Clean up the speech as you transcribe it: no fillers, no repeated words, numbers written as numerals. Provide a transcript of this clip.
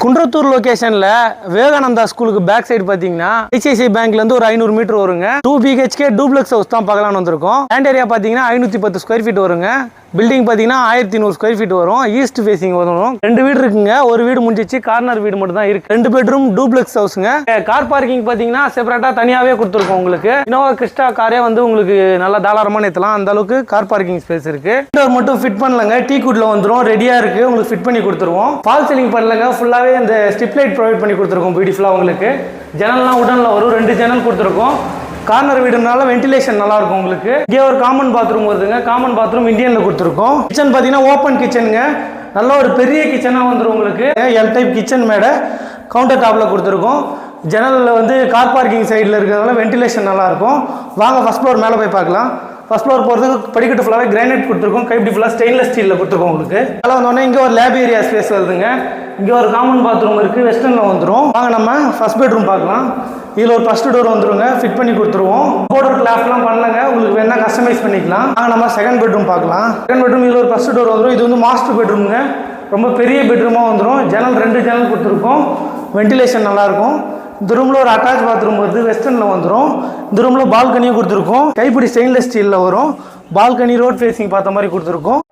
குன்றத்தூர் லொகேஷன்ல விவேகானந்தா ஸ்கூலுக்கு back side பாத்தீங்கன்னா ICICI பேங்க்ல இருந்து ஒரு 500 மீட்டர் வருங்க. 2 BHK டூப்ளெக்ஸ் ஹவுஸ் தான் பார்க்கலாம்னு வந்திருக்கோம். லேண்ட் ஏரியா பாத்தீங்கன்னா 510 ஸ்கொயர் ஃபீட் வருங்க. பில்டிங் பாத்தீங்கன்னா 1100 ஸ்கொயர் ஃபீட் வரும். ஈஸ்ட் ஃபேசிங் வரும். 2 வீடு இருக்குங்க. ஒரு வீடு முடிஞ்சிச்சு, கார்னர் வீடு மட்டும் தான் இருக்கு. 2 பெட்ரூம் டூப்ளெக்ஸ் ஹவுஸ்ங்க. கார் பார்க்கிங் பாத்தீங்கன்னா செப்பரேட்டா தனியாவே கொடுத்துருக்கோம். உங்களுக்கு இனோவா கிறிஸ்டா காரே வந்து உங்களுக்கு நல்லா தாராளமா நிறுத்தலாம். அந்த அளவுக்கு கார் பார்க்கிங் ஸ்பேஸ் இருக்கு. டோர் மட்டும் ஃபிட் பண்ணலங்க, டீ குட்ல வந்துரும், ரெடியா இருக்கு. உங்களுக்கு ஃபிட் பண்ணி கொடுத்துருவோம். ஃபால் சீலிங் பண்ணலங்க, ஃபுல்லாவே இந்த ஸ்ட்ரிப் லைட் ப்ரொவைட் பண்ணி கொடுத்துருக்கோம். பியூட்டிஃபுல்லா உங்களுக்கு ஜன்னல்லாம் உடன்ல வரும். 2 ஜன்னல் கொடுத்துருக்கோம். கார்னர் வீடுனால வென்டிலேஷன் நல்லா இருக்கும். உங்களுக்கு இங்கே ஒரு காமன் பாத்ரூம் வருதுங்க. காமன் பாத்ரூம் இந்தியன்ல கொடுத்துருக்கோம். கிச்சன் பார்த்தீங்கன்னா ஓப்பன் கிச்சனுங்க. நல்ல ஒரு பெரிய கிச்சனாக வந்துடும் உங்களுக்கு. எல் டைப் கிச்சன் மேடை கவுண்டர் டாப்பில் கொடுத்துருக்கோம். ஜன்னலில் வந்து கார் பார்க்கிங் சைடில் இருக்கிறதுனால வென்டிலேஷன் நல்லாயிருக்கும். வாங்க ஃபஸ்ட் ஃப்ளோர் மேலே போய் பார்க்கலாம். ஃபஸ்ட் ஃப்ளோர் போகிறதுக்கு படிக்கட்டு ஃபுல்லாகவே கிரானைட் கொடுத்துருக்கோம். கைப்பிடி ஃபுல்லாக ஸ்டெயின்லெஸ் ஸ்டீலில் கொடுத்துருக்கோம். உங்களுக்கு மேலே வந்தோடனே இங்கே ஒரு லேப் ஏரியா ஸ்பேஸ் வருதுங்க. இங்கே ஒரு காமன் பாத்ரூம் இருக்குது. வெஸ்டர்னில் வந்துடும். வாங்க நம்ம ஃபஸ்ட் பெட்ரூம் பார்க்கலாம். இதில் ஒரு ஃபஸ்ட் டோர் வந்துருங்க, ஃபிட் பண்ணி கொடுத்துருவோம். போர்டர் கிளாப்லாம் பண்ணலங்க, உங்களுக்கு வேணா கஸ்டமைஸ் பண்ணிக்கலாம். வாங்க நம்ம செகண்ட் பெட்ரூம் பார்க்கலாம். செகண்ட் பெட்ரூம் இதில் ஒரு ஃபஸ்ட் டோர் வந்துடும். இது வந்து மாஸ்டர் பெட்ரூமுங்க. ரொம்ப பெரிய பெட்ரூமாக வந்துடும். ஜன்னல் 2 ஜன்னல் கொடுத்துருக்கோம். வென்டிலேஷன் நல்லாயிருக்கும். இந்த ரூமில் ஒரு அட்டாச் பாத்ரூம் வருது. வெஸ்டர்னில் வந்துடும். இந்த ரூமில் பால்கனியும் கொடுத்துருக்கோம். கைப்பிடி ஸ்டெயின்லெஸ் ஸ்டீலில் வரும். பால்கனி ரோட் ஃபேஸிங் பார்த்த மாதிரி கொடுத்துருக்கோம்.